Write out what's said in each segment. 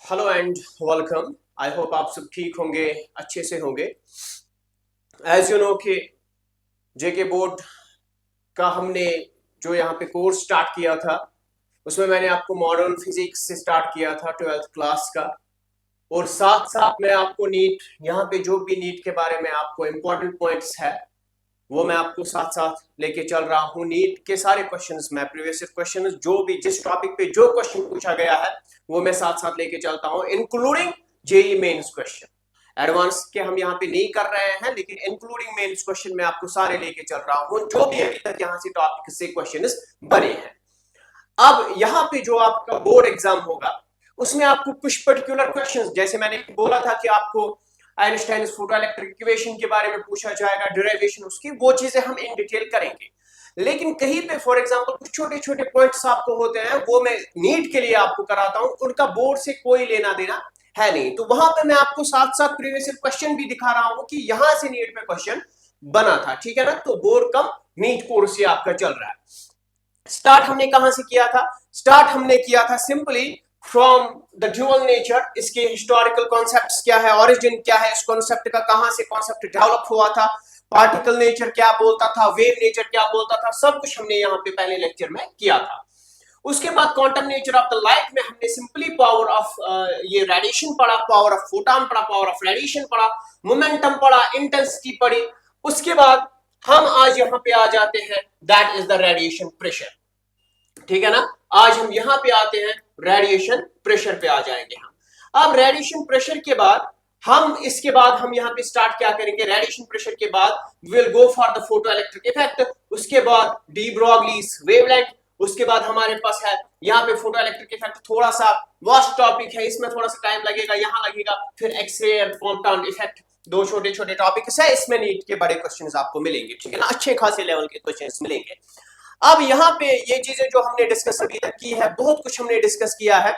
Hello and welcome. I hope आप सब ठीक होंगे, अच्छे से होंगे। एज यू नो कि जेके बोर्ड का हमने जो यहाँ पे कोर्स स्टार्ट किया था, उसमें मैंने आपको मॉडर्न फिजिक्स से स्टार्ट किया था 12th क्लास का। और साथ साथ मैं आपको नीट, यहाँ पे जो भी नीट के बारे में आपको इम्पोर्टेंट पॉइंट्स है वो मैं आपको साथ साथ लेके चल रहा हूँ। नीट के सारे क्वेश्चंस, मैं प्रीवियस क्वेश्चंस जो भी जिस टॉपिक पे जो क्वेश्चन पूछा गया है वो मैं साथ साथ लेके चलता हूँ, including JEE Mains question. Advance के हम यहाँ पे नहीं कर रहे हैं, लेकिन इंक्लूडिंग मेंस क्वेश्चन मैं आपको सारे लेके चल रहा हूँ जो भी अभी तक यहाँ से टॉपिक से क्वेश्चन बने हैं। अब यहाँ पे जो आपका बोर्ड एग्जाम होगा उसमें आपको कुछ पर्टिकुलर क्वेश्चंस, जैसे मैंने बोला था कि आपको आइंस्टाइन फोटोइलेक्ट्रिक इक्वेशन के बारे में पूछा जाएगा, डेरिवेशन उसकी, वो चीजें हम इन डिटेल करेंगे। लेकिन कहीं पे फॉर एग्जांपल कुछ छोटे छोटे पॉइंट्स आपको होते हैं, वो मैं नीट के लिए आपको कराता हूं, उनका बोर्ड से कोई लेना देना है नहीं। तो वहां पे मैं आपको साथ साथ प्रीवियस क्वेश्चन भी दिखा रहा हूं कि यहां से नीट में क्वेश्चन बना था, ठीक है ना। तो बोर्ड कम नीट कोर्स से आपका चल रहा है। स्टार्ट हमने कहां से किया था? स्टार्ट हमने किया था simply from the dual nature. इसके हिस्टोरिकल कॉन्सेप्ट्स क्या है, ओरिजिन क्या है, इस कॉन्सेप्ट का कहां से कॉन्सेप्ट डेवलप हुआ था, पार्टिकल नेचर क्या बोलता था, वेव नेचर क्या बोलता था, सब कुछ हमने यहाँ पे पहले लेक्चर में किया था। उसके बाद quantum nature of the light में हमने सिंपली पावर ऑफ ये रेडिएशन पढ़ा, पावर ऑफ फोटॉन पढ़ा, पावर ऑफ रेडिएशन पढ़ा, मोमेंटम पढ़ा, इंटेंसिटी पढ़ी। उसके बाद हम आज यहाँ पे आ जाते हैं, that is the radiation pressure, ठीक है ना। आज हम यहाँ पे आते हैं, रेडिएशन प्रेशर पे आ जाएंगे हम। अब रेडिएशन प्रेशर के बाद इसके बाद हम यहाँ पे स्टार्ट क्या करेंगे, रेडिएशन प्रेशर के बाद will go for the photo electric effect, उसके बाद डी ब्रॉगलीस वेवलेंथ, उसके बाद हमारे पास है यहाँ पे फोटो इलेक्ट्रिक इफेक्ट, थोड़ा सा वास्ट टॉपिक है, इसमें थोड़ा सा टाइम लगेगा, यहाँ लगेगा। फिर एक्सरे और फोटॉन इफेक्ट, दो छोटे छोटे टॉपिक्स है, इसमें नीट के बड़े क्वेश्चंस आपको मिलेंगे, ठीक है ना, अच्छे खासे लेवल के क्वेश्चंस मिलेंगे। अब यहाँ पे ये चीजें जो हमने डिस्कस अभी तक की है, बहुत कुछ हमने डिस्कस किया है।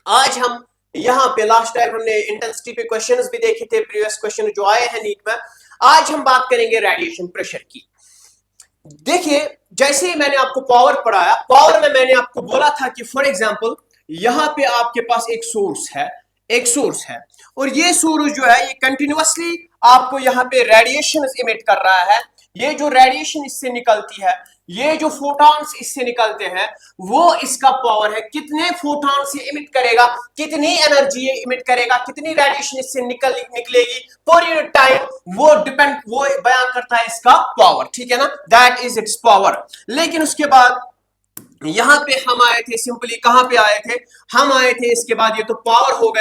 आज हम यहाँ पे लास्ट टाइम हमने इंटेंसिटी पे क्वेश्चंस भी देखे थे, प्रीवियस क्वेश्चन जो आए हैं नीट में। आज हम बात करेंगे रेडिएशन प्रेशर की। देखिए, जैसे ही मैंने आपको पावर पढ़ाया, पावर में मैंने आपको बोला था कि फॉर एग्जांपल यहाँ पे आपके पास एक सोर्स है, और ये सोर्स जो है ये कंटिन्यूअसली आपको यहाँ पे रेडिएशन इमिट कर रहा है। ये जो रेडिएशन इससे निकलती है, ये जो फोटॉन्स इससे निकलते हैं, वो इसका पावर है। कितने फोटॉन से इमिट करेगा, कितनी एनर्जी इमिट करेगा, कितनी रेडिएशन इससे निकलेगी पर यूनिट टाइम, वो बयान करता है इसका पावर, ठीक है ना, दैट इज इट्स पावर। लेकिन उसके बाद यहां पे हम आए थे, सिंपली कहां पे आए थे, हम आए थे इसके बाद, ये तो पावर हो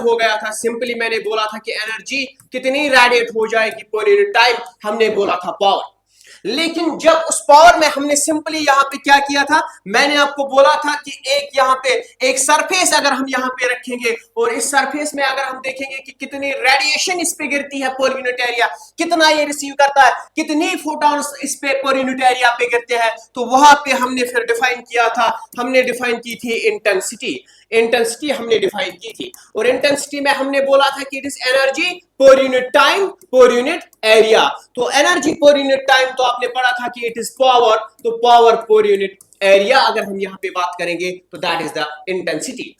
गया था, सिंपली मैंने बोला था कि एनर्जी कितनी रेडिएट हो जाएगी पर यूनिट टाइम, हमने बोला था पावर। लेकिन जब उस पावर में हमने सिंपली यहाँ पे क्या किया था, मैंने आपको बोला था कि एक यहाँ पे एक सरफेस अगर हम यहाँ पे रखेंगे और इस सरफेस में अगर हम देखेंगे कि कितनी रेडिएशन इस पे गिरती है पर यूनिट एरिया, कितना ये रिसीव करता है, कितनी फोटॉन्स इस पे पर यूनिट एरिया पे गिरते हैं, तो वहां पे हमने फिर डिफाइन किया था, हमने डिफाइन की थी इंटेंसिटी हमने डिफाइन की थी। और इंटेंसिटी में हमने बोला था कि it is energy per unit time पर यूनिट एरिया। तो एनर्जी पर यूनिट टाइम तो आपने पढ़ा था कि इट इज पावर, तो पावर पर यूनिट एरिया अगर हम यहां पे बात करेंगे तो दैट इज द इंटेंसिटी।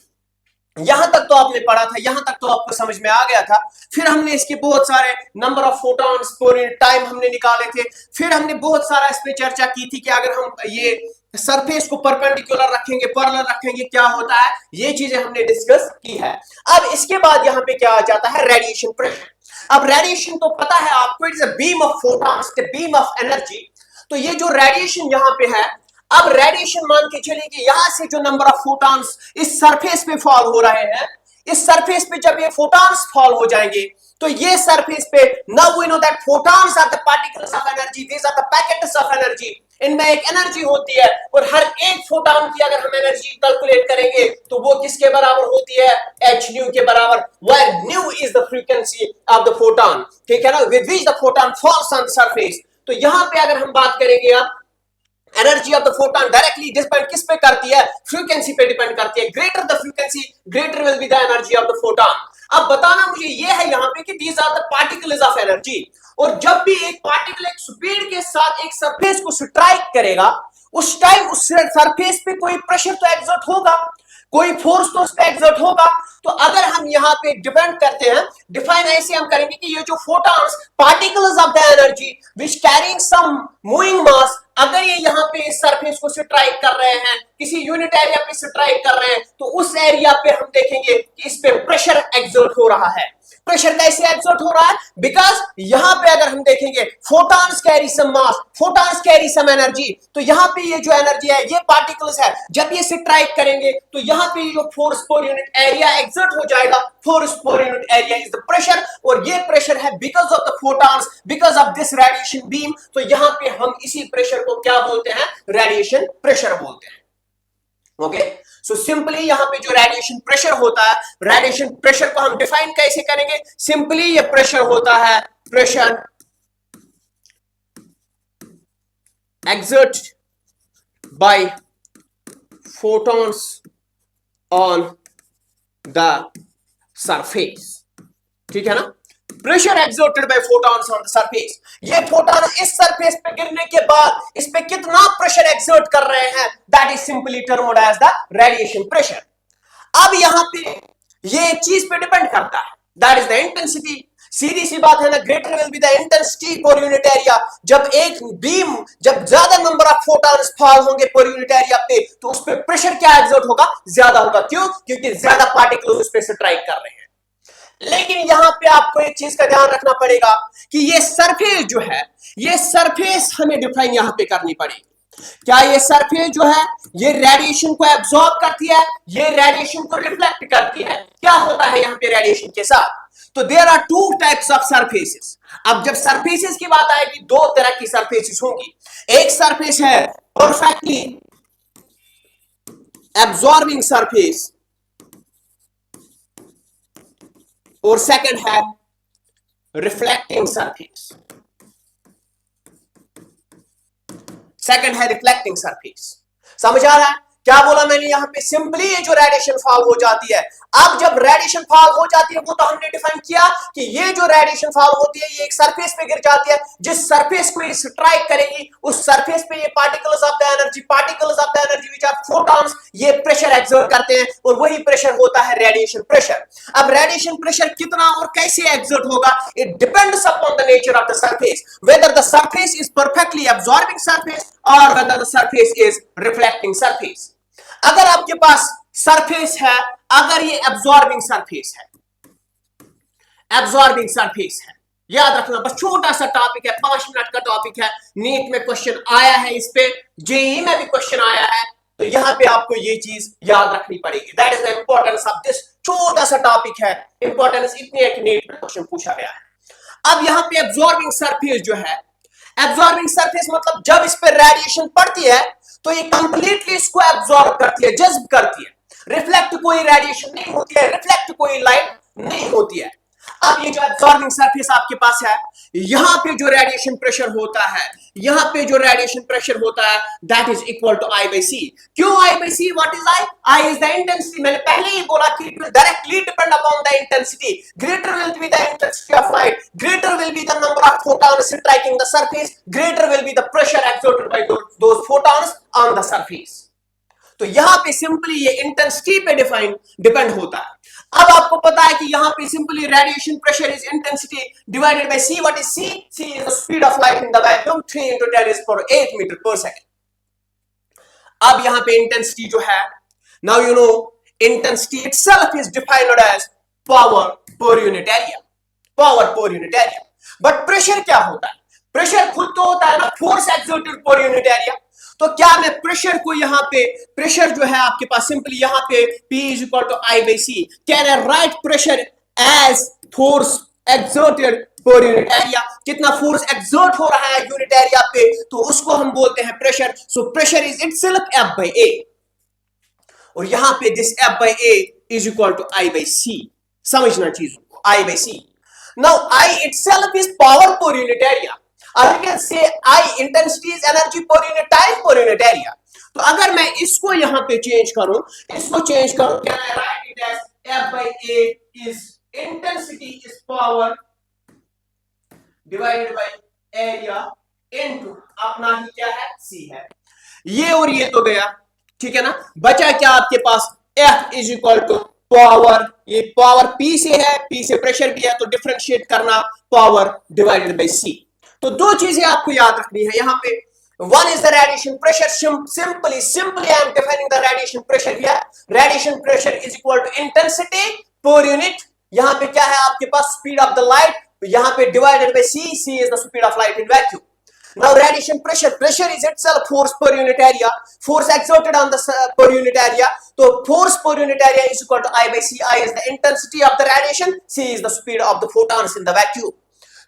यहां तक तो आपने पढ़ा था, यहां तक तो आपको समझ में आ गया था। फिर हमने इसके बहुत सारे number of photons per unit time हमने निकाले थे। फिर हमने बहुत सारा इस पे चर्चा की थी कि अगर हम ये सरफेस को परपेंडिकुलर रखेंगे, पैरेलल रखेंगे, क्या होता है, ये चीजें हमने डिस्कस की है। अब इसके बाद यहाँ पे क्या आ जाता है, रेडिएशन प्रेशर। अब रेडिएशन तो पता है आपको, it is a beam of photons, beam of energy. तो ये जो रेडिएशन यहाँ पे है, अब रेडिएशन मान के चलिए कि यहां से जो नंबर ऑफ फोटॉन्स इस सरफेस पे फॉल हो रहे हैं, इस सरफेस पे जब ये फोटॉन्स फॉल हो जाएंगे तो ये सरफेस पे, now we know that photons are the particles of energy, these are the packets of energy. इनमें एक एनर्जी होती है और हर एक फोटॉन की अगर हम एनर्जी कैलकुलेट करेंगे तो वो किसके बराबर होती है, h न्यू के बराबर, where nu is the frequency of the photon, ठीक है ना, with which the photon falls on the surface. तो यहां पे अगर हम बात करेंगे, अब energy of the photon directly depend किस पे करती है, फ्रीक्वेंसी पे डिपेंड करती है। Greater the frequency, greater will be the energy of the photon. अब बताना मुझे ये है यहाँ पे कि these are the particles of energy. और जब भी एक पार्टिकल एक स्पीड के साथ एक सरफेस को स्ट्राइक करेगा, उस टाइम उस सरफेस पे कोई प्रेशर तो एग्जर्ट होगा। कोई फोर्स तो उस पर एग्जर्ट होगा। तो अगर हम यहाँ पे डिपेंड करते हैं, डिफाइन ऐसे हम करेंगे कि ये जो photons particles of the energy which carrying some moving mass, अगर ये यहाँ पे इस सरफेस को स्ट्राइक कर रहे हैं, किसी यूनिट एरिया पे स्ट्राइक कर रहे हैं, तो उस एरिया पे हम देखेंगे कि इस पे प्रेशर एग्जर्ट हो रहा है। प्रेशर कैसे एग्जर्ट हो रहा है? बिकॉज यहां पे अगर हम देखेंगे फोटॉन्स कैरी सम मास, फोटॉन्स कैरी सम एनर्जी, तो यहां पे ये जो एनर्जी है, ये पार्टिकल्स है, जब ये स्ट्राइक करेंगे तो यहां पे जो फोर्स पर यूनिट एरिया एग्जर्ट हो जाएगा, फोर्स पर unit area is the pressure, और ये प्रेशर है because of the photons, because of this radiation beam. तो यहां पे हम इसी प्रेशर को क्या बोलते हैं? रेडिएशन प्रेशर बोलते हैं। ओके, सो सिंपली यहां पे जो रेडिएशन प्रेशर होता है, रेडिएशन प्रेशर को हम डिफाइन कैसे करेंगे? सिंपली ये प्रेशर होता है pressure exerted by photons on the surface। ठीक है ना? Pressure exerted bye photons on the surface, ये फोटॉन इस सरफेस पे गिरने के बाद इस पे कितना प्रेशर एक्सर्ट कर रहे हैं, that is simply termed as the radiation pressure. अब यहां पे ये चीज पे डिपेंड करता है, दैट इज द इंटेंसिटी। सीधी सी बात है ना, greater will be the intensity per unit area. जब एक बीम, जब ज्यादा नंबर ऑफ फोटॉन्स फॉल होंगे पर यूनिट एरिया पे, तो उस पे प्रेशर क्या एक्सर्ट होगा? ज्यादा होगा। क्यों? क्योंकि ज्यादा पार्टिकल्स उस पे स्ट्राइक कर रहे हैं। लेकिन यहां पे आपको एक चीज का ध्यान रखना पड़ेगा कि ये सरफेस जो है, ये सरफेस हमें डिफाइन यहां पे करनी पड़ेगी। क्या ये सरफेस जो है, ये रेडिएशन को एब्सॉर्ब करती है, ये रेडिएशन को रिफ्लेक्ट करती है? क्या होता है यहां पे रेडिएशन के साथ? तो there are two types of surfaces. अब जब सरफेसेस की बात आएगी, दो तरह की सरफेसेस होंगी। एक सरफेस है परफेक्टली एब्सॉर्बिंग सरफेस, और सेकंड है रिफ्लेक्टिंग सरफेस। सेकंड है रिफ्लेक्टिंग सरफेस। समझ आ रहा है क्या बोला मैंने? यहां पे सिंपली ये जो रेडिएशन फॉल हो जाती है, अब जब रेडिएशन फॉल हो जाती है, वो तो हमने डिफाइन किया कि ये जो रेडिएशन फॉल होती है, ये एक सरफेस पे गिर जाती है। जिस सरफेस को ये स्ट्राइक करेगी, उस सरफेस पे ये particles of the energy which are photons, ये प्रेशर एक्सर्ट करते हैं, और वही प्रेशर होता है रेडिएशन प्रेशर। अब रेडिएशन प्रेशर कितना और कैसे एक्सर्ट होगा? It depends upon the nature of the surface, whether the surface is perfectly absorbing surface और whether the surface is reflecting surface. अगर आपके पास सरफेस है, अगर ये एब्सॉर्बिंग सरफेस है, एब्सॉर्बिंग सरफेस है, याद रखना, बस छोटा सा टॉपिक है, 5 मिनट का टॉपिक है, नीट में क्वेश्चन आया है, इस पे जेईई में भी क्वेश्चन आया है, तो यहां पे आपको ये चीज याद रखनी पड़ेगी। That is the importance of this. छोटा सा टॉपिक है, इंपॉर्टेंस इतनी है कि नीट में क्वेश्चन पूछा गया है। अब यहां पे एब्सॉर्बिंग सरफेस जो है, एब्सॉर्बिंग सरफेस मतलब जब इस पे रेडिएशन पड़ती है तो ये कंप्लीटली इसको एब्सॉर्ब करती है, जज्ब करती है। रिफ्लेक्ट कोई रेडिएशन नहीं होती है, रिफ्लेक्ट कोई लाइट नहीं होती है। अब ये जो एब्सॉर्बिंग सरफेस आपके पास है, यहां पे जो रेडिएशन प्रेशर होता है, यहां पे जो रेडिएशन प्रेशर होता है, that is equal to I by C। क्यों I by C? What is I? I is the intensity. मैंने पहले ही बोला कि it will directly depend upon the intensity. Greater will be the intensity of light, greater will be the number of photons striking the surface, greater will be the pressure exerted by those photons on the surface। तो यहां पे simply ये intensity पे depend होता है। अब आपको पता है कि यहां पे simply radiation pressure is intensity divided by C। What is C? C is the speed of light in the vacuum, 3 × 10⁸ metre per second. अब यहां पे इंटेंसिटी जो है, now you know intensity itself is defined as power पर unit area, power पर unit area. But pressure क्या होता है? प्रेशर खुद तो होता है ना force exerted per unit area. तो क्या मैं प्रेशर को यहां पे, प्रेशर जो है आपके पास सिंपली यहां पे P is equal to I by C, can I write pressure as force exerted per unit area? कितना फोर्स एक्सर्ट हो रहा है यूनिट एरिया पे, तो उसको हम बोलते हैं pressure. So pressure is itself F by A, और यहां पे this F by A is equal to I by C। समझना चीज को, I by C। Now I itself is power per unit area, or you can say I intensity is energy per unit time per unit area। तो अगर मैं इसको यहां पे change करूं, can I write it as F by A is intensity is power divided by area into अपना ही क्या है C है। ये और ये तो गया, ठीक है ना? बचा क्या आपके पास? F is equal to power, ये पावर P से है, P से प्रेशर भी है, तो डिफरेंशिएट करना पावर डिवाइडेड बाई C। तो दो चीजें आपको याद रखनी है यहाँ पे। One is the radiation pressure. Simply I am defining the radiation pressure here. Radiation pressure is equal to intensity per unit. यहाँ पे क्या है आपके पास, speed of the light, यहाँ पे divided by C. C is the speed of light in vacuum. Now radiation pressure is itself force per unit area, force exerted on the per unit area. So force per unit area is equal to I by C. I is the intensity of the radiation, C is the speed of the photons in the vacuum.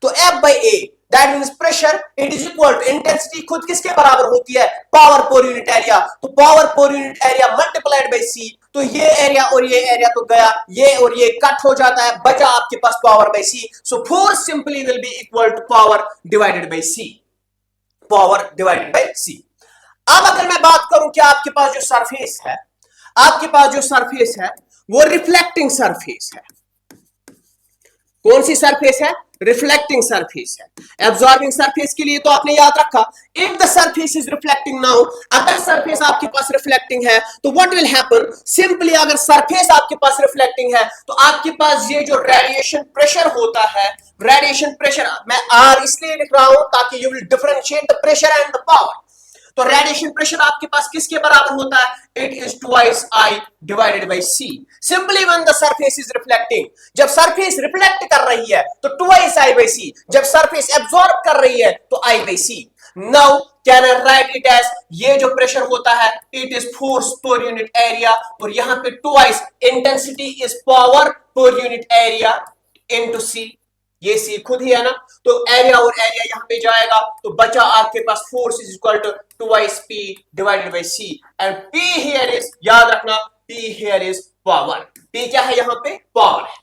तो F by A, that means pressure, it is equal to intensity खुद किसके बराबर होती है, power पर unit area. तो power पर unit area multiplied by C, तो ये एरिया और ये एरिया तो गया, ये और ये कट हो जाता है, बचा आपके पास power by C। So force simply will be equal to power divided by C, power divided by C। अब अगर मैं बात करूं कि आपके पास जो सरफेस है, आपके पास जो सरफेस है वो रिफ्लेक्टिंग सरफेस है। कौन सी सरफेस है, रिफ्लेक्टिंग सरफेस है। एब्जॉर्बिंग सरफेस के लिए तो आपने याद रखा, if the surface is reflecting, now अगर सरफेस आपके पास रिफ्लेक्टिंग है तो व्हाट विल हैपन, सिंपली अगर सरफेस आपके पास रिफ्लेक्टिंग है तो आपके पास ये जो रेडिएशन प्रेशर होता है, रेडिएशन प्रेशर मैं R इसलिए लिख रहा हूं ताकि you will differentiate the pressure and the power. तो रेडिएशन प्रेशर आपके पास किसके बराबर होता है, it is twice I divided by C। Simply when the surface is reflecting, जब सरफेस रिफ्लेक्ट कर रही है तो ट्वाइस I बाय C, जब सरफेस एब्जॉर्ब कर रही है तो I by C। Now can I write it as, ये जो प्रेशर होता है इट इज फोर्स पर यूनिट एरिया, और यहां पे ट्वाइस इंटेंसिटी इज पावर पर यूनिट एरिया इनटू C। ये C खुद ही है ना, तो एरिया और एरिया यहां पे जाएगा, तो बचा आपके पास force is equal to twice P divided by C, and P here is, याद रखना P here is power. P क्या है यहाँ पे, पावर है।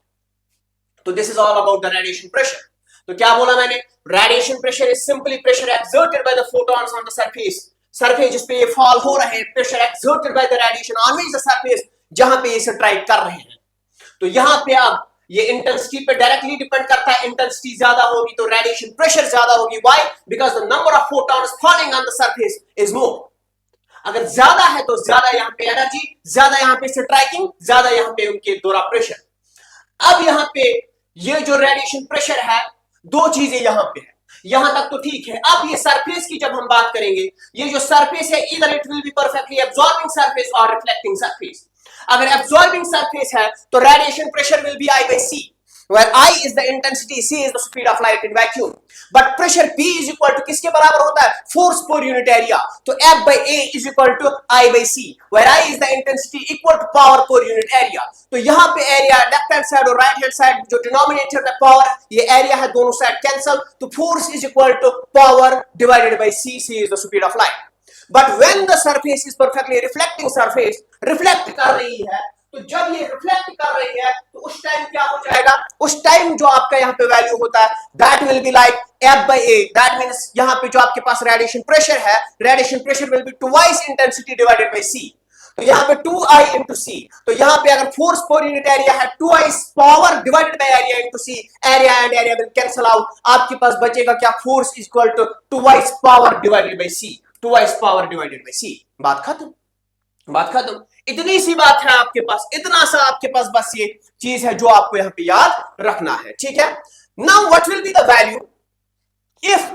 तो this is all about the radiation pressure. तो क्या बोला मैंने, radiation pressure is simply pressure exerted by the photons on the surface, surface जिस पे ये फॉल हो रहे हैं, pressure exerted by the radiation on which the surface, जहां पे ये स्ट्राइक कर रहे हैं। तो यहां पे अब ये इंटेंसिटी पे डायरेक्टली डिपेंड करता है, इंटेंसिटी ज्यादा होगी तो रेडिएशन प्रेशर ज्यादा होगी। Why, because the number of photons falling on the surface is more. अगर ज्यादा है तो ज्यादा यहां पे एनर्जी, ज्यादा यहां पे स्ट्राइकिंग, ज्यादा यहां पे उनके द्वारा प्रेशर। अब यहां पे ये जो रेडिएशन प्रेशर है, दो चीजें यहां पे है, यहां तक तो ठीक है। अब ये सरफेस की जब हम बात करेंगे, ये जो सरफेस है इधर it will be perfectly absorbing surface और रिफ्लेक्टिंग सरफेस। अगर एब्जॉर्बिंग सरफेस है तो radiation pressure will be I by C, where I is the intensity, C is the speed of light in vacuum. But pressure P is equal to किसके बराबर होता है, force per unit area, तो F by A is equal to I by C, where I is the intensity equal to power per unit area। तो यहाँ पे area left hand side और right hand side जो denominator में power, ये area है, दोनों साइड कैंसल, तो force is equal to power divided by C, C is the speed of light। But when the surface is perfectly reflecting surface, reflect कर रही है, तो जब ये रिफ्लेक्ट कर रही है तो उस टाइम क्या हो जाएगा, उस टाइम जो आपका यहाँ पे वैल्यू होता है that will be like F by A, that means यहाँ पे जो आपके पास रेडिएशन प्रेशर है, radiation pressure will be twice intensity divided by C। तो यहाँ पे 2I into C, तो यहाँ पे अगर फोर्स पर यूनिट एरिया है 2I power divided by area into C, area and area will cancel out, आपके पास बचेगा क्या, force is equal to 2I power divided by C, 2I power divided by C। बात खत्म, बात खत्म। इतनी सी बात है आपके पास, इतना सा आपके पास बस ये चीज है जो आपको यहाँ पे याद रखना है, ठीक है। Now what will be the value if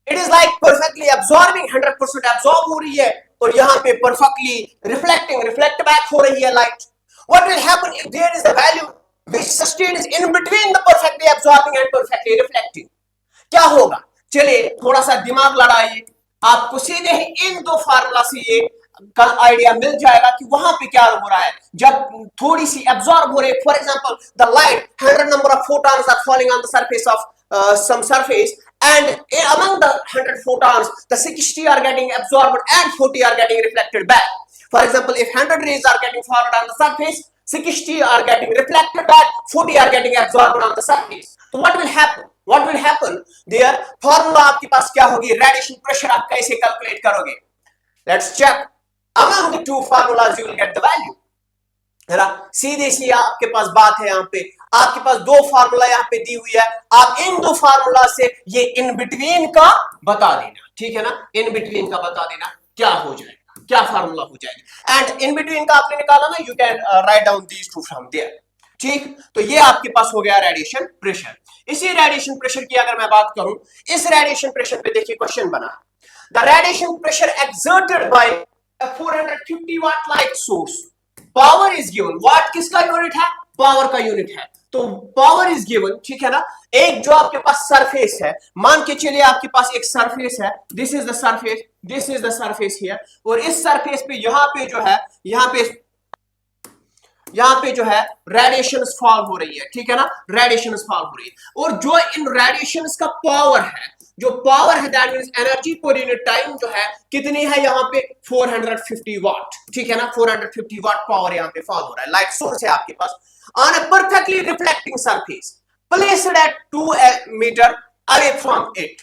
it is like perfectly absorbing, 100% absorb हो रही है, और यहाँ पे परफेक्टली रिफ्लेक्टिंग, रिफ्लेक्ट बैक हो रही है light. What will happen if there is a value which sustains in between the perfectly absorbing and perfectly reflecting, क्या होगा। चलिए थोड़ा सा दिमाग लड़ाइए, आपको सीधे ही इन दो फार्मूला से ये का आइडिया मिल जाएगा कि वहां पे क्या हो रहा है। जब थोड़ी सी एब्जॉर्ब हो रही है, for example the light 100 number of photons are falling on the surface of some surface, and among the 100 photons the 60 are getting absorbed and 40 are getting reflected back. For example, if 100 rays are getting fallen on the surface, 60 are getting reflected back, 40 are getting absorbed on the surface. So what will happen, what will happen there, formula आपके पास क्या होगी, radiation pressure आप कैसे calculate करोगे। Let's check, among the two formulas you will get the value, है ना। सीधे सी आपके पास बात है, यहाँ पे आपके पास दो फार्मूला यहाँ पे दी हुई है, आप इन दो फार्मूला से ये इन बिटवीन का बता देना, ठीक है ना, इन बिटवीन का बता देना क्या हो जाएगा, क्या फार्मूला हो जाएगी। एंड इन बिटवीन का आपने निकाला ना, you can write down these two from there. ठीक, तो ये आपके पास हो गया रेडिएशन प्रेशर। इसी रेडिएशन प्रेशर की अगर मैं बात करूं, इस रेडिएशन प्रेशर पे देखिए क्वेश्चन बना, the radiation pressure exerted bye a 450 watt light source, power is given, watt किसका यूनिट है, पावर का यूनिट है, तो पावर इज गिवन, ठीक है ना। एक जो आपके पास सरफेस है, मान के चलिए आपके पास एक सरफेस है, this is the surface, this is the surface here, और इस सरफेस पे यहां पे जो है, यहां पे जो है रेडिएशन फॉल हो रही है, ठीक है ना, रेडिएशन फॉल हो रही है, और जो इन रेडिएशन का पावर है, जो पावर है that means energy per unit time जो है कितनी है यहाँ पे 450 वाट, ठीक है ना, 450 वाट पावर यहाँ पे फॉल हो रहा है। लाइट सोर्स है आपके पास on a perfectly reflecting surface placed at 2 metre away from it,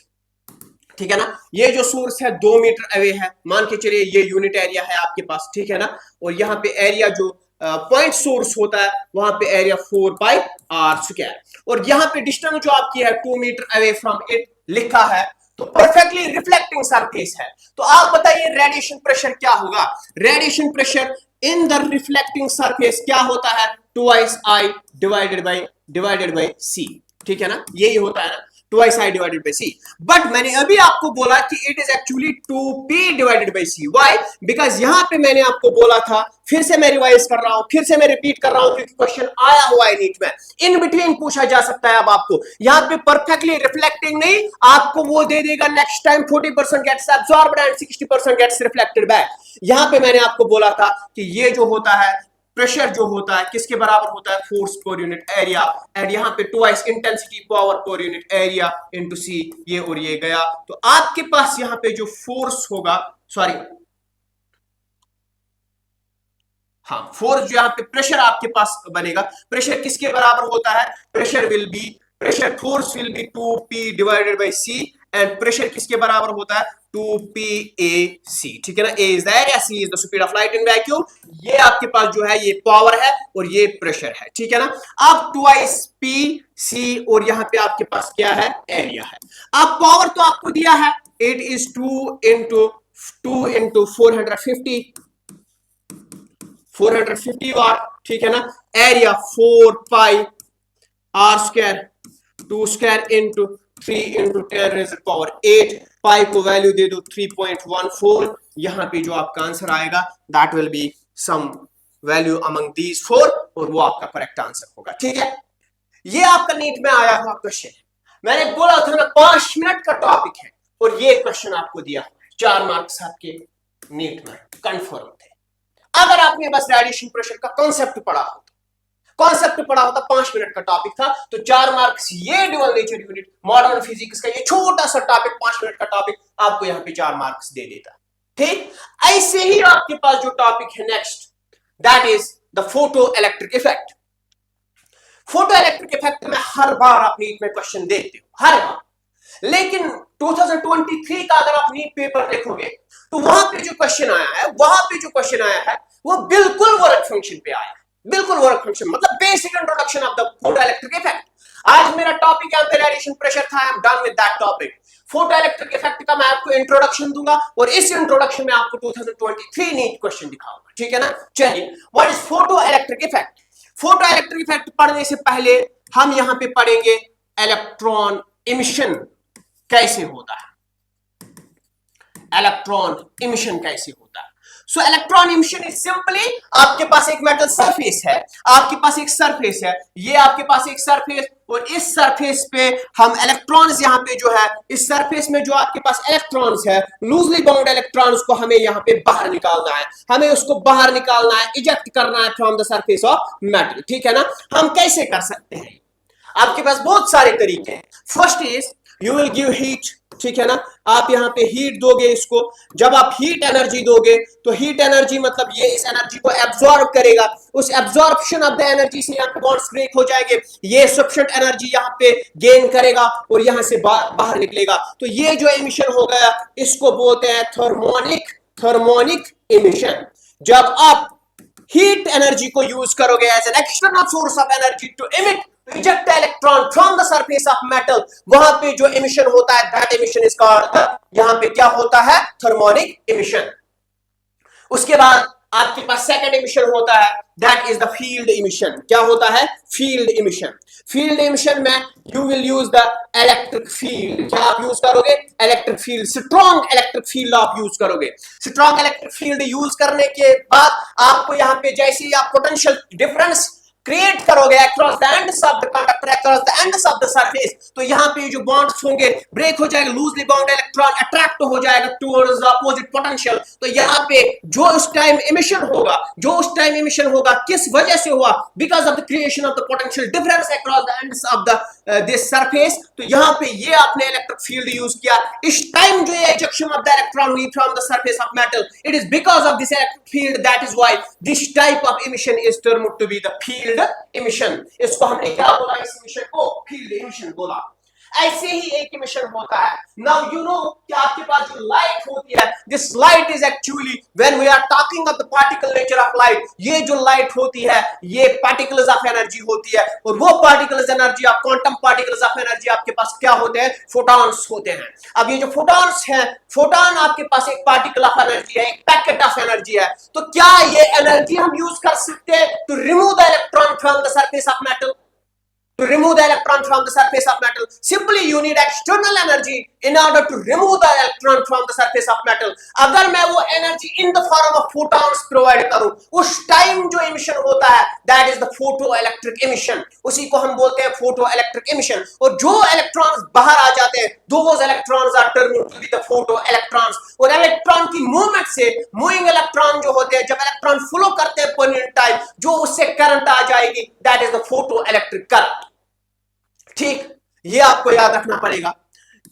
ठीक है ना। ये जो सोर्स है 2 मीटर अवे है, मान के चलिए ये यूनिट एरिया है आपके पास, ठीक है ना, और यहाँ पे एरिया जो पॉइंट सोर्स होता है वहां पे एरिया 4 पाई आर स्क्वायर, और यहाँ पे डिस्टेंस जो आपकी है 2 मीटर अवे फ्रॉम इट लिखा है, तो परफेक्टली रिफ्लेक्टिंग सरफेस है। तो आप बताइए रेडिएशन प्रेशर क्या होगा, radiation pressure in the reflecting surface क्या होता है, 2i डिवाइडेड बाय c, ठीक है ना, यही होता है ना, 2i divided by c। But मैंने अभी आपको बोला कि it is actually 2p divided by c। Why? Because यहां पे मैंने आपको बोला था, फिर से मैं रिवाइज कर रहा हूं, फिर से मैं रिपीट कर रहा हूं, क्योंकि क्वेश्चन आया हुआ है नीट में, इन बिटवीन पूछा जा सकता है। अब आपको यहां पे परफेक्टली रिफ्लेक्टिंग नहीं, आपको वो दे देगा next time 40% gets absorbed and 60% gets reflected back. यहां पे मैंने आपको बोला था कि ये जो होता है प्रेशर जो होता है किसके बराबर होता है, फोर्स पर यूनिट एरिया, एंड यहाँ पे ट्वाइस इंटेंसिटी पावर पर यूनिट एरिया इनटू सी, ये और ये गया। तो आपके पास यहाँ पे जो फोर्स होगा, सॉरी हाँ, फोर्स जो यहाँ पे प्रेशर आपके पास बनेगा, प्रेशर किसके बराबर होता है, pressure force will be 2p divided by c, and pressure किसके बराबर होता है 2pac, ठीक है ना। a is the area, c is the speed of light in vacuum, ये आपके पास जो है ये पावर है और ये प्रेशर है, ठीक है ना। अब ट्वाइस pc और यहाँ पे आपके पास क्या है, एरिया है। अब पावर तो आपको दिया है, इट इज 2 into 450 वाट, ठीक है ना। Area 4 pi r square, 2 square into 3 into 10 raise power 8, pi को वैल्यू दे दो 3.14, यहां पे जो आपका आंसर आएगा that will be some value among these 4, और वो आपका करेक्ट आंसर होगा, ठीक है। ये आपका नीट में आया हुआ क्वेश्चन है, मैंने बोला था ना 5 मिनट का टॉपिक है, और ये क्वेश्चन आपको दिया 4 मार्क्स आपके नीट में कंफर्म थे। अगर आपने बस रेडिएशन प्रेशर का कॉन्सेप्ट पढ़ा होता, 5 मिनट का टॉपिक था, तो 4 मार्क्स ये dual nature unit modern physics का ये छोटा सा टॉपिक, 5 मिनट का टॉपिक आपको यहाँ पे 4 मार्क्स दे देता, ठीक। ऐसे ही आपके पास जो टॉपिक है next, that is the photo electric effect. Photo electric effect में हर बार आप नीट में क्वेश्चन देखते हो, हर बार, लेकिन 2023 का अगर आप नीट पेपर देखोगे तो वहां पे जो क्वेश्चन आया है वो बिल्कुल वर्क फंक्शन पे आया है, बिल्कुल वर्क फंक्शन, मतलब basic introduction of the photo electric effect. आज मेरा टॉपिक यहाँ पे रेडिएशन प्रेशर था, I am done with that topic. Photo electric effect का मैं आपको इंट्रोडक्शन दूंगा, और इस इंट्रोडक्शन में आपको 2023 नीट क्वेश्चन दिखाऊंगा, ठीक है ना। चलिए, what is photo electric effect. Photo electric effect पढ़ने से पहले हम यहाँ पे पढ़ेंगे इलेक्ट्रॉन इमिशन कैसे होता है, इलेक्ट्रॉन इमिशन कैसे होता है। सो इलेक्ट्रॉन इमिशन इज सिंपली, आपके पास एक मेटल सरफेस है, आपके पास एक सरफेस है, ये आपके पास एक सरफेस, और इस सरफेस पे हम इलेक्ट्रॉन्स यहाँ पे जो है, इस सरफेस में जो आपके पास इलेक्ट्रॉन्स है, लूजली बाउंड इलेक्ट्रॉन्स को हमें यहाँ पे बाहर निकालना है, हमें उसको बाहर निकालना है, इजेक्ट करना है from the surface of metal, ठीक है ना। हम कैसे कर सकते हैं, आपके पास बहुत सारे तरीके हैं। First is you will give heat, ठीक है ना, आप यहाँ पे हीट दोगे इसको, जब आप हीट एनर्जी दोगे तो हीट एनर्जी मतलब ये इस एनर्जी को एब्सॉर्ब करेगा, उस एब्सॉर्प्शन ऑफ द एनर्जी से यहाँ पे बॉन्ड्स ब्रेक हो जाएंगे, ये सफिशिएंट एनर्जी यहाँ पे गेन करेगा और यहाँ से बाहर निकलेगा। तो ये जो एमिशन हो गया इसको बोलते हैं थर्मोनिक एमिशन। जब आप हीट एनर्जी को यूज करोगे as an external source of energy to emit eject electron from the surface of metal, वहां पे जो emission होता है that emission is called, यहां पे क्या होता है, thermonic emission। उसके बाद आपके पास सेकंड इमिशन होता है, that is the field emission. क्या होता है? Field emission. फील्ड इमिशन में you will use the electric field. क्या आप यूज करोगे? Electric field, strong electric field आप यूज करोगे। स्ट्रॉन्ग इलेक्ट्रिक फील्ड यूज करने के बाद आपको यहां पे जैसे ही आप पोटेंशियल डिफरेंस क्रिएट करोगे across the ends of the conductor, across the ends of the surface, तो यहां पे जो बॉन्ड्स होंगे ब्रेक हो जाएगा, लूजली बाउंड इलेक्ट्रॉन अट्रैक्ट हो जाएगा टुवर्ड्स द अपोजिट पोटेंशियल। तो यहां पे जो उस टाइम इमिशन होगा, किस वजह से हुआ? Because of the creation of the potential difference across the ends of the this surface. तो यहां पे ये आपने इलेक्ट्रिक फील्ड यूज किया। इस टाइम जो इजेक्शन ऑफ द इलेक्ट्रॉन हुई from the surface of metal, it is because of this electric field, that is why this type of emission is termed to be the field emission. इसको हमने क्या बोला? इस emission को field emission बोला। ऐसे ही एक इमिशन होता है। नाउ यू नो कि आपके पास जो लाइट होती है, this light is actually when we are talking of the particle nature of light, ये जो लाइट होती है ये पार्टिकल्स ऑफ एनर्जी होती है। और वो particles energy of quantum particles of energy आपके पास क्या होते हैं? फोटॉन्स होते हैं। अब ये जो फोटॉन्स हैं, फोटॉन आपके पास एक पार्टिकल ऑफ एनर्जी है, एक पैकेट ऑफ एनर्जी है। तो क्या ये एनर्जी हम यूज कर सकते हैं to remove the electron from the surface of metal? To remove the electron from the surface of metal, simply you need external energy in order to remove the electron from the surface of metal. अगर मैं वो energy in the form of photons provide करूं, उस time जो emission होता है that is the photoelectric emission, उसी को हम बोलते हैं photoelectric emission। और जो electrons बाहर आ जाते हैं, those electrons are termed to be the photoelectrons। और electron की movement से, moving electron जो होते हैं, जब electron flow करते हैं point in time, जो उससे current आ जाएगी, that is the photoelectric current। ठीक, ये आपको याद रखना पड़ेगा।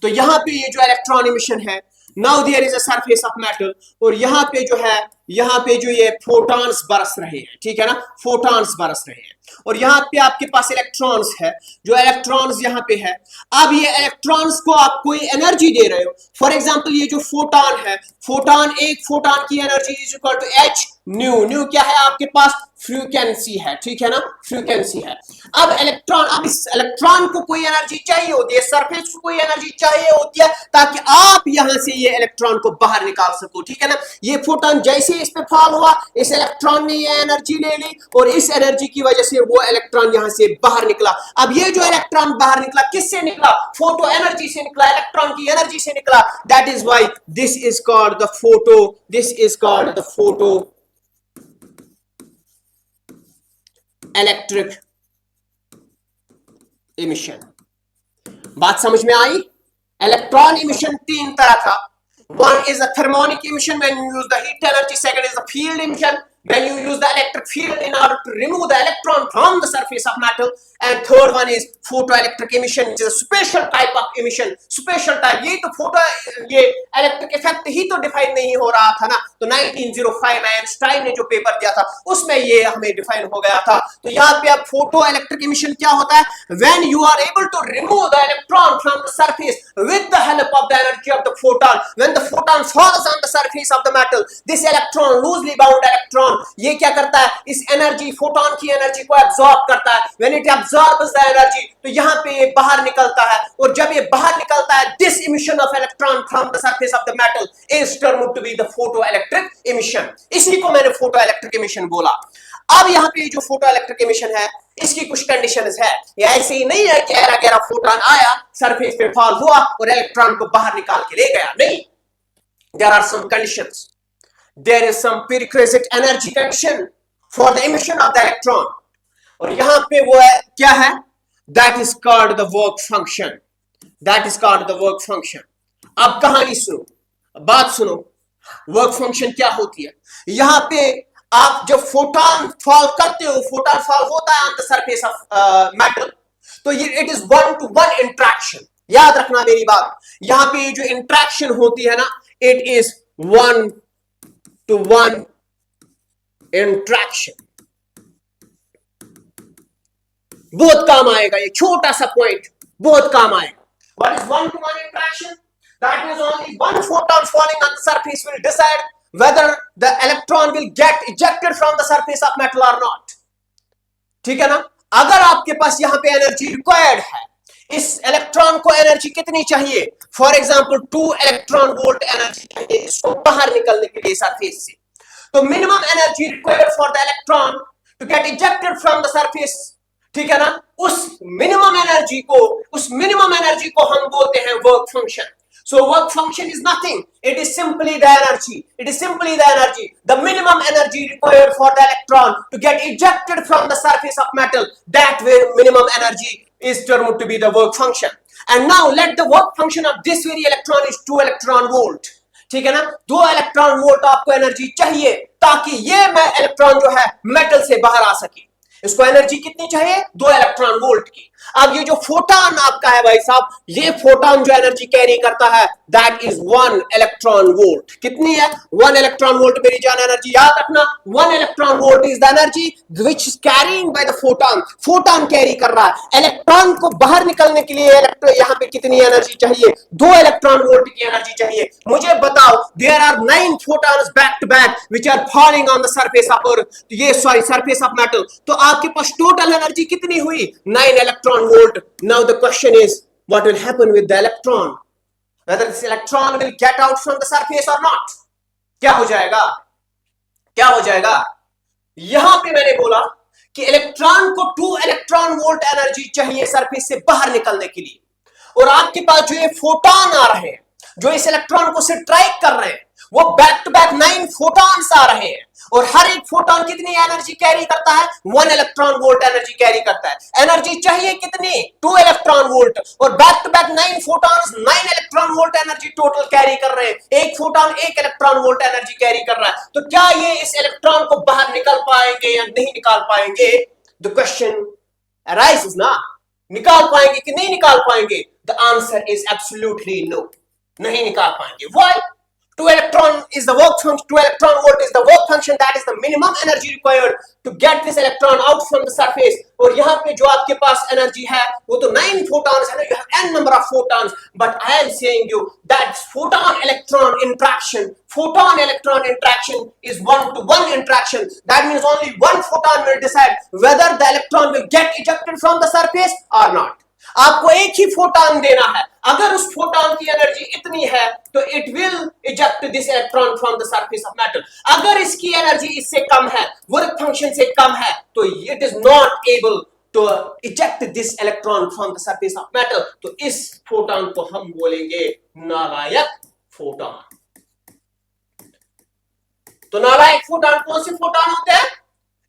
तो यहां पे ये जो इलेक्ट्रॉन इमिशन है, now there is a surface of metal, और यहां पे जो है, यहां पे जो ये फोटॉन्स बरस रहे हैं, ठीक है ना, फोटॉन्स बरस रहे हैं। और यहां पे आपके पास इलेक्ट्रॉन्स है, जो इलेक्ट्रॉन्स यहां पे है। अब ये इलेक्ट्रॉन्स को आप कोई एनर्जी दे रहे हो। फॉर एग्जांपल ये जो फोटॉन है, फोटॉन, एक फोटॉन की energy is equal to h nu. Nu क्या है आपके पास? फ्रीक्वेंसी है, ठीक है ना, फ्रीक्वेंसी है। अब इलेक्ट्रॉन, अब इस इलेक्ट्रॉन को कोई एनर्जी चाहिए होती है, सरफेस को कोई एनर्जी चाहिए होती है ताकि आप यहां से ये इलेक्ट्रॉन को बाहर निकाल सको, ठीक है ना। ये फोटॉन जैसे इस पे फॉल हुआ, इस इलेक्ट्रॉन ने ये एनर्जी ले ली और इस एनर्जी की वजह से वो इलेक्ट्रॉन यहां से बाहर निकला। अब ये जो इलेक्ट्रॉन बाहर निकला, किससे निकला? फोटो एनर्जी से निकला, इलेक्ट्रॉन की एनर्जी से निकला। That is why this is called the photo, this is called the photo electric emission. बात समझ में आई? इलेक्ट्रॉन इमिशन तीन तरह था। One is the thermonic emission when you use the heat energy. Second is the field emission when you use the electric field in order to remove the electron from the surface of metal. And third one is photoelectric emission, which is a special type of emission. Special type, ये तो photo, ये electric effect ही तो define नहीं हो रहा था ना। तो 1905 में आइंस्टाइन ने जो पेपर दिया था उसमें ये हमें डिफाइन हो गया था। तो यहाँ पे अब फोटो इलेक्ट्रिक इमिशन क्या होता है? When you are able to remove the electron from the surface with the help of the energy of the photon, when the photon falls on the surface of the metal, this electron, loosely bound electron, ये क्या करता है? इस energy, photon की energy को absorb करता है। When it absorbs the energy, तो यहाँ पे ये बाहर निकलता है। और जब ये बाहर निकलता है, this emission of electron from the surface of the metal is termed to be the photoelectric emission। इसी को मैंने photoelectric emission बोला। अब यहाँ पे जो photoelectric emission है, इसकी कुछ कंडीशंस है। ये ऐसे ही नहीं है कि गहरा फोटोन आया, सरफेस पे फॉल हुआ और इलेक्ट्रॉन को बाहर निकाल के ले गया, नहीं। There are some conditions. There is some prerequisite energy condition for the emission of the electron. और यहां पे वो है, क्या है? That is called the work function. That is called the work function. अब कहानी सुनो, बात सुनो। वर्क फंक्शन क्या होती है? यहां पे आप जब फोटॉन फॉल करते हो, फोटॉन फॉल होता है on the surface of metal, तो ये इट इज 1-to-1 इंटरेक्शन। याद रखना मेरी बात, यहां पे जो इंटरेक्शन होती है ना, इट इज 1-to-1 इंटरेक्शन। बहुत काम आएगा ये छोटा सा पॉइंट, बहुत काम आएगा। What is 1-to-1 interaction? That is only one photon falling on the surface will decide whether the electron will get ejected from the surface of metal or not. ठीक है ना? अगर आपके पास यहां पे एनर्जी रिक्वायर्ड है, इस इलेक्ट्रॉन को एनर्जी कितनी चाहिए? For example 2 electron volt energy चाहिए इसको बाहर निकलने के लिए सरफेस से। तो minimum energy required for the electron to get ejected from the surface, ठीक है ना, उस मिनिमम एनर्जी को हम बोलते हैं work function. So work function is nothing. It is simply the energy. It is simply the energy. The minimum energy required for the electron to get ejected from the surface of metal. That way minimum energy is termed to be the work function. And now let the work function of this very electron is 2 electron volt. ठीक है ना, 2 electron volt आपको energy चाहिए ताकि ये electron जो है metal से बाहर आ सके. इसको एनर्जी कितनी चाहिए? 2 इलेक्ट्रॉन वोल्ट की. अब ये जो फोटॉन आपका है भाई साहब, ये फोटॉन जो एनर्जी कैरी करता है दैट इज 1 इलेक्ट्रॉन वोल्ट. कितनी है? 1 इलेक्ट्रॉन वोल्ट मेरी जान एनर्जी. याद रखना 1 electron volt is the energy which is carrying by the photon. Photon carry कर रहा है. इलेक्ट्रॉन को बाहर निकलने के लिए यहाँ पे कितनी एनर्जी चाहिए? 2 इलेक्ट्रॉन वोल्ट की एनर्जी चाहिए. मुझे बताओ, there are 9 photons back to back which are falling on the surface of earth, ये सॉरी सरफेस ऑफ मेटल. तो आपके पास टोटल एनर्जी कितनी हुई? 9 electron volt. Now the question is, what will happen with the electron? Whether this electron will get out from the surface or not? क्या हो जाएगा? क्या हो जाएगा? यहां पे मैंने बोला कि इलेक्ट्रॉन को 2 इलेक्ट्रॉन वोल्ट एनर्जी चाहिए सरफेस से बाहर निकलने के लिए, और आपके पास जो ये फोटॉन आ रहे हैं जो इस इलेक्ट्रॉन को स्ट्राइक कर रहे हैं, वो बैक टू बैक 9 फोटॉन्स आ रहे हैं, और हर एक फोटॉन कितनी एनर्जी कैरी करता है? 1 इलेक्ट्रॉन वोल्ट एनर्जी कैरी करता है. एनर्जी चाहिए कितनी? 2 इलेक्ट्रॉन वोल्ट, और बैक टू बैक 9 फोटॉन्स 9 electron volt energy total carry कर रहे हैं. एक photon 1 electron volt energy carry कर रहा है. तो क्या ये इस इलेक्ट्रॉन को बाहर निकल पाएंगे या नहीं निकाल पाएंगे? द क्वेश्चन अराइजेस ना, निकाल पाएंगे कि नहीं निकाल पाएंगे? The answer is absolutely no, नहीं निकाल पाएंगे. Why? 2 electron is the work function. 2 electron volt is the work function. That is the minimum energy required to get this electron out from the surface. और यहाँ पे जो आपके पास energy है वो तो 9 photons है ना. You have n number of photons, but I am saying you that photon electron interaction is 1-to-1 interaction. That means only one photon will decide whether the electron will get ejected from the surface or not. आपको एक ही photon देना है. अगर उस photon की energy इतनी है तो it will eject this electron from the surface of metal. अगर इसकी एनर्जी इससे कम है, वर्क फंक्शन से कम है, तो it is not able to eject this electron from the surface of metal. तो इस फोटॉन को हम बोलेंगे नालायक फोटॉन. तो नालायक फोटॉन कौन से फोटॉन होते हैं?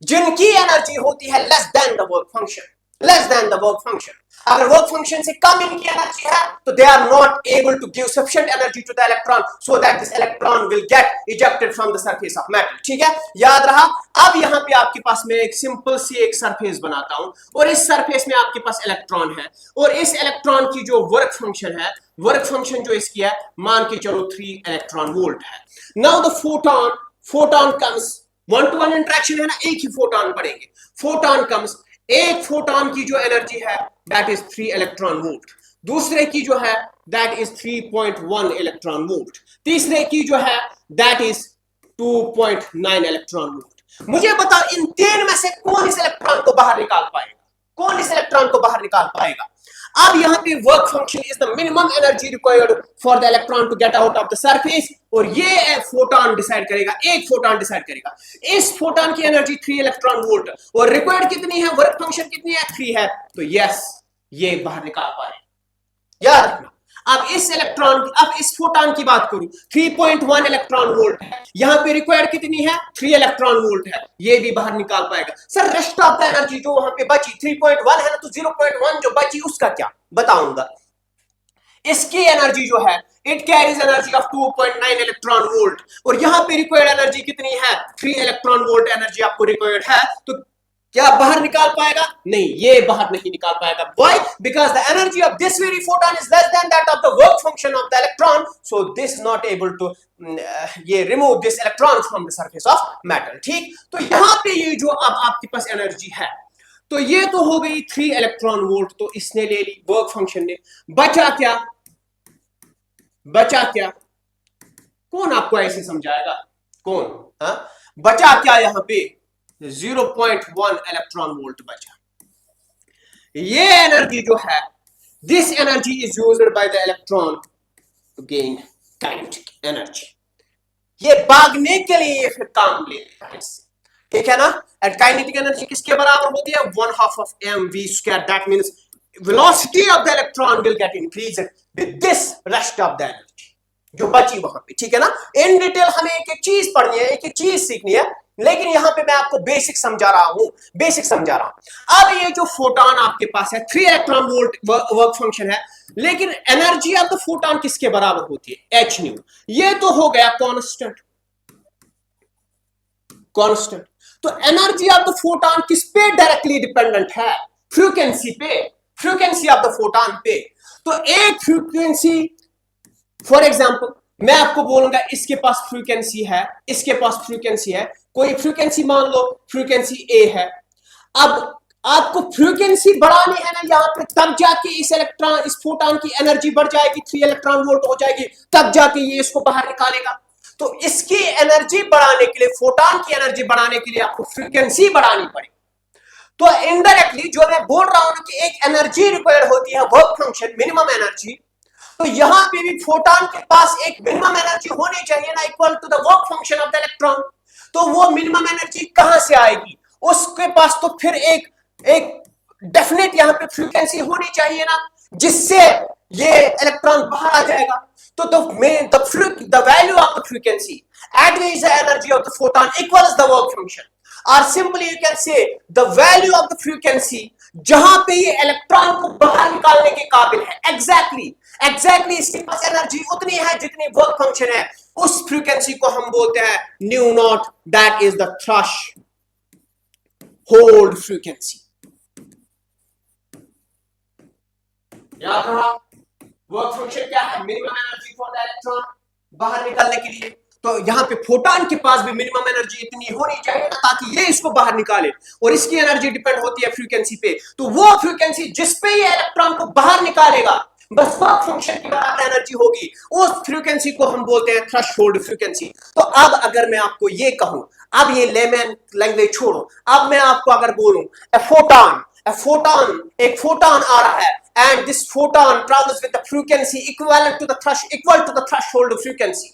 जिनकी एनर्जी होती है less than the work function. Less than the work function. अगर वर्क फंक्शन से कम इनकी एनर्जी है तो they are not able to give sufficient energy to the electron so that this electron will get ejected from the surface of metal. ठीक है, याद रहा. अब यहां पे आपके पास मैं एक सिंपल सी एक सरफेस बनाता हूं, और इस सरफेस में आपके पास इलेक्ट्रॉन है, और इस इलेक्ट्रॉन की जो वर्क फंक्शन है, वर्क फंक्शन जो इसकी है, मान के चलो 3 इलेक्ट्रॉन वोल्ट है. Now the photon comes, 1-to-1 interaction है ना, एक ही फोटॉन पड़ेंगे. फोटॉन कम्स, एक फोटॉन की जो एनर्जी है दैट इज 3 इलेक्ट्रॉन वोल्ट, दूसरे की जो है दैट इज 3.1 इलेक्ट्रॉन वोल्ट, तीसरे की जो है दैट इज 2.9 इलेक्ट्रॉन वोल्ट. मुझे बताओ इन 3 में से कौन इस इलेक्ट्रॉन को बाहर निकाल पाएगा? कौन इस इलेक्ट्रॉन को बाहर निकाल पाएगा? अब यहां पे work function is the minimum energy required for the electron to get out of the surface, और ये फोटॉन डिसाइड करेगा, एक फोटॉन डिसाइड करेगा. इस फोटॉन की एनर्जी 3 इलेक्ट्रॉन वोल्ट, और रिक्वायर्ड कितनी है? वर्क फंक्शन कितनी है? 3 है. तो यस, ये बाहर निकाल पाए. याद रखना. अब इस फोटॉन की बात करूं, 3.1 इलेक्ट्रॉन वोल्ट है, यहां पे रिक्वायर्ड कितनी है? 3 इलेक्ट्रॉन वोल्ट है, ये भी बाहर निकाल पाएगा. Sir rest of the energy जो वहां पे बची 3.1 है ना, तो 0.1 जो बची उसका क्या? बताऊंगा. इसकी एनर्जी जो है it carries energy of 2.9 electron volt, और यहां पे रिक्वायर्ड एनर्जी कितनी है? 3 इलेक्ट्रॉन वोल्ट एनर्जी आपको रिक्वायर्ड है. तो क्या बाहर निकाल पाएगा? नहीं, ये बाहर नहीं निकाल पाएगा. Why? Because the energy of this very photon is less than that of the work function of the electron, so this not able to ये remove this electron from the surface of metal. ठीक, तो यहां पे ये जो अब आपके पास एनर्जी है, तो ये तो हो गई 3 इलेक्ट्रॉन वोल्ट, तो इसने ले ली वर्क फंक्शन ने. बचा क्या? कौन आपको ऐसे समझाएगा? कौन? हाँ, बचा क्या? यहां पे 0.1 इलेक्ट्रॉन वोल्ट बचा. ये एनर्जी जो है, this energy is used by the electron to gain kinetic energy. ये भागने के लिए ये फिर काम लेता है इससे, ठीक है ना। एंड काइनेटिक एनर्जी किसके बराबर होती है, 1/2 of mv²। That means velocity of the electron will get increased with this rest of the energy जो बची वहां पे, ठीक है ना। इन डिटेल हमें एक एक चीज पढ़नी है, एक एक चीज सीखनी है, लेकिन यहां पे मैं आपको बेसिक समझा रहा हूं, बेसिक समझा रहा हूं। अब ये जो फोटोन आपके पास है 3 इलेक्ट्रॉन वोल्ट वर्क फंक्शन है, लेकिन एनर्जी ऑफ द फोटोन किसके बराबर होती है, एच न्यू। ये तो हो गया कांस्टेंट, कांस्टेंट। तो एनर्जी ऑफ द फोटोन किस पे डायरेक्टली डिपेंडेंट है, फ्रीक्वेंसी पे, फ्रीक्वेंसी ऑफ द फोटोन पे। तो एक फ्रीक्वेंसी, फॉर एग्जाम्पल मैं आपको बोलूंगा इसके पास फ्रीक्वेंसी है, इसके पास फ्रीक्वेंसी है, कोई फ्रीक्वेंसी मान लो फ्रीक्वेंसी ए है। अब आपको फ्रीक्वेंसी बढ़ानी है ना यहाँ पे, तब जाके इस इलेक्ट्रॉन, इस फोटोन की एनर्जी बढ़ जाएगी, 3 इलेक्ट्रॉन वोल्ट हो जाएगी, तब जाके ये इसको बाहर निकालेगा। तो इसकी एनर्जी बढ़ाने के लिए, फोटोन की एनर्जी बढ़ाने के लिए आपको फ्रीक्वेंसी बढ़ानी पड़ेगी। तो इनडायरेक्टली जो मैं बोल रहा हूं ना कि एक एनर्जी रिक्वायर्ड होती है, वर्क फंक्शन, मिनिमम एनर्जी, तो यहां पे भी फोटोन के पास एक मिनिमम एनर्जी होनी चाहिए ना, equal to the work function of the electron. तो वो मिनिमम एनर्जी कहां से आएगी, उसके पास तो फिर एक डेफिनेट यहां पे फ्रीक्वेंसी होनी चाहिए ना, जिससे ये इलेक्ट्रॉन बाहर आ जाएगा। तो the value of the frequency at which the energy of the photon equals the work function, or simply you can say the value of the frequency जहां पे ये इलेक्ट्रॉन को बाहर निकालने के काबिल है, एग्जैक्टली इसके पास एनर्जी उतनी है जितनी वर्क फंक्शन है, उस फ्रीक्वेंसी को हम बोलते हैं new not, that is the thrust hold frequency. याद रहा, वर्क फंक्शन क्या है, minimum energy for the electron बाहर निकालने के लिए। तो यहां पे फोटोन के पास भी मिनिमम एनर्जी इतनी होनी चाहिए ना, ताकि ये इसको बाहर निकाले, और इसकी एनर्जी डिपेंड होती है फ्रीक्वेंसी पे। तो वो फ्रीक्वेंसी जिस पे ये इलेक्ट्रॉन को बाहर निकालेगा, बस वर्क फंक्शन की बराबर एनर्जी होगी, उस फ्रीक्वेंसी को हम बोलते हैं थ्रेशोल्ड फ्रीक्वेंसी। तो अब अगर मैं आपको ये कहूं, अब ये लेमन लैंग्वेज छोड़ो, अब मैं आपको अगर बोलूं एक फोटोन आ रहा है, and this photon travels with the frequency equal to the threshold frequency।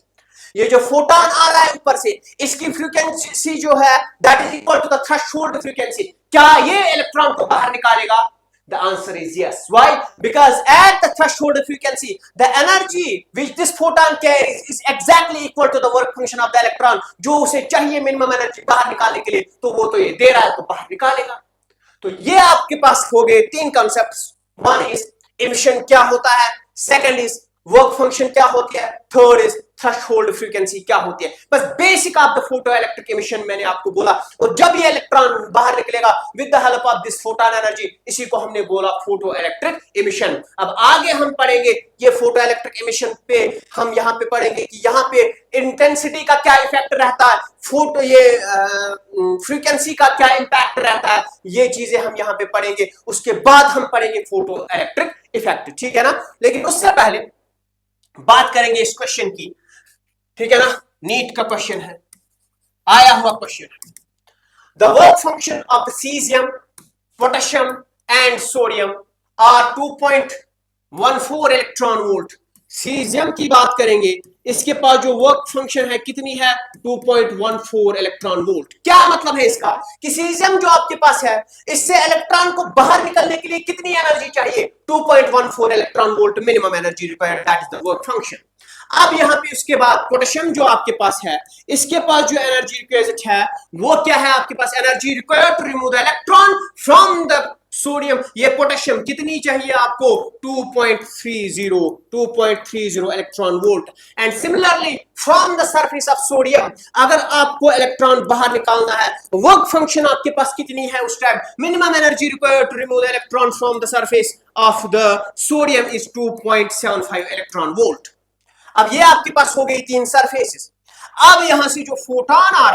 ये जो फोटोन आ रहा है ऊपर से, इसकी फ्रीक्वेंसी जो है that is equal to the threshold frequency, क्या ये इलेक्ट्रॉन को बाहर निकालेगा? The answer is yes. Why? Because at the threshold frequency, the energy which this photon carries is exactly equal to the work function of the electron। जो उसे चाहिए minimum energy बाहर निकालने के लिए, तो वो तो ये दे रहा है, तो बाहर निकालेगा। तो ये आपके पास हो गए 3 कॉन्सेप्ट्स। वन इज एमिशन क्या होता है, सेकंड इज वर्क फंक्शन क्या होती है, थर्ड इज थ्रेशोल्ड फ्रीक्वेंसी क्या होती है। बस basic of the photo electric emission मैंने आपको बोला। और जब ये इलेक्ट्रॉन बाहर निकलेगा with the help of this photon energy, इसी को हमने बोला फोटो इलेक्ट्रिक एमिशन। अब आगे हम पढ़ेंगे ये फोटो इलेक्ट्रिक एमिशन पे, हम यहाँ पे पढ़ेंगे कि यहाँ पे इंटेंसिटी का क्या इफेक्ट रहता है, फोटो ये फ्रीक्वेंसी का क्या इंपैक्ट रहता है, ये चीजें हम यहाँ पे पढ़ेंगे। उसके बाद हम पढ़ेंगे फोटो इलेक्ट्रिक इफेक्ट, ठीक है ना। लेकिन उससे पहले बात करेंगे इस क्वेश्चन की, ठीक है ना। नीट का क्वेश्चन है, आया हुआ क्वेश्चन है। The work function of caesium, potassium and sodium are 2.14 electron volt. Caesium की बात करेंगे, इसके पास जो वर्क फंक्शन है कितनी है, 2.14 इलेक्ट्रॉन वोल्ट। क्या मतलब है इसका कि सीजियम जो आपके पास है, इससे इलेक्ट्रॉन को बाहर निकलने के लिए कितनी एनर्जी चाहिए, 2.14 electron volt minimum energy required, that is the work function. अब यहां पे उसके बाद पोटेशियम जो आपके पास है, इसके पास जो एनर्जी रिक्वायर्ड है वो क्या है, आपके पास energy required to remove the electron from the sodium. ये पोटेशियम कितनी चाहिए आपको, 2.30 electron volt. And similarly from the surface of sodium, अगर आपको इलेक्ट्रॉन बाहर निकालना है, वर्क फंक्शन आपके पास कितनी है उस time, minimum energy required to remove the electron from the surface of the sodium is 2.75 electron volt. अब ये आपके पास हो गई 3 सरफेसेस। अब यहां से जो फोटोन आ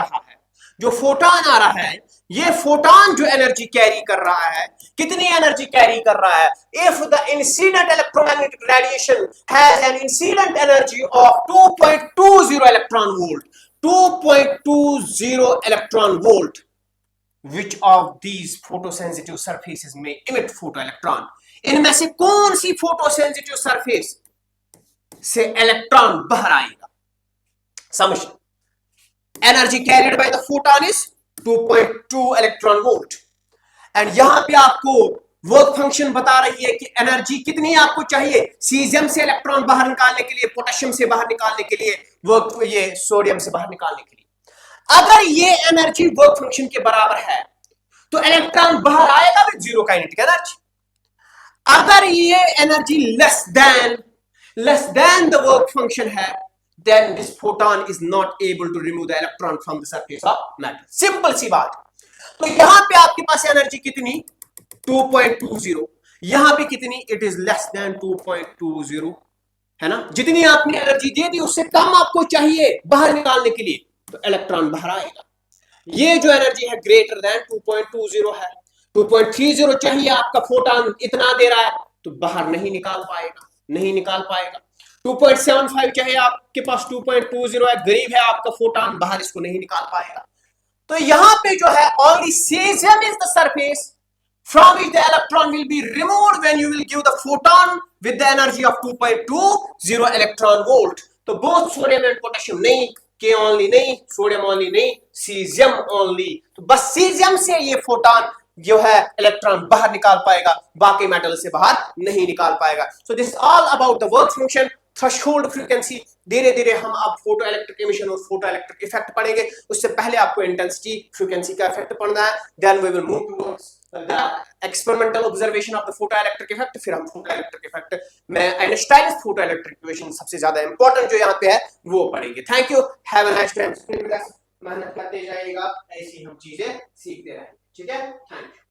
रहा है, ये फोटोन जो एनर्जी कैरी कर रहा है, कितनी एनर्जी कैरी कर रहा है, if the incident electromagnetic radiation has an incident energy of 2.20 electron volt, 2.20 electron volt, which of these photosensitive surfaces may emit photoelectron? इनमें से कौन सी फोटोसेंसिटिव सरफेस से इलेक्ट्रॉन बाहर आएगा, समझ। Energy carried by the photon is 2.2 electron volt. And यहां पे आपको वर्क फंक्शन बता रही है कि एनर्जी कितनी आपको चाहिए सीजियम से इलेक्ट्रॉन बाहर निकालने के लिए, पोटेशियम से बाहर निकालने के लिए, वर्क ये सोडियम से बाहर निकालने के लिए। अगर ये एनर्जी वर्क फंक्शन के बराबर है तो इलेक्ट्रॉन बाहर आएगा विद जीरो काइनेटिक एनर्जी। अगर ये energy less than the work function है, then this photon is not able to remove the electron from the surface of matter। Simple सी बात। तो यहां पे आपके पास एनर्जी कितनी 2.20, यहां पे कितनी इट इज लेस देन 2.20, है ना। जितनी आपने एनर्जी दे दी उससे कम आपको चाहिए बाहर निकालने के लिए, तो इलेक्ट्रॉन बाहर आएगा। ये जो एनर्जी है ग्रेटर देन 2.20 है, 2.30 चाहिए आपका फोटोन इतना दे रहा है, तो बाहर नहीं निकाल पाएगा। 2.75 चाहे आपके पास 2.20 है, गरीब है आपका फोटोन, बाहर इसको नहीं निकाल पाएगा। तो यहां पे जो है only cesium is the surface from which the electron will be removed when you will give the photon with the energy of 2.20 electron volt। तो both sodium and potassium नहीं, K only नहीं, सोडियम only नहीं, cesium only। तो बस cesium से ये photon जो है इलेक्ट्रॉन बाहर निकाल पाएगा, बाकी मेटल से बाहर नहीं निकाल पाएगा। So this all about the work function, threshold frequency. धीरे धीरे हम अब फोटो इलेक्ट्रिक एमिशन और फोटो इलेक्ट्रिक इफेक्ट पढ़ेंगे, उससे पहले आपको इंटेंसिटी फ्रीक्वेंसी का इफेक्ट पढ़ना है। Then we will move towards experimental observation of the photo electric effect. फिर हम फोटो इलेक्ट्रिक इफेक्ट में आइंस्टाइन फोटो इलेक्ट्रिक इक्वेशन सबसे ज्यादा इंपॉर्टेंट जो यहाँ पे है वो पढ़ेंगे। Thank you, have a nice time. मेहनत करते जाइएगा, ऐसी हम चीजें सीखते रहेंगे। ठीक है, थैंक यू।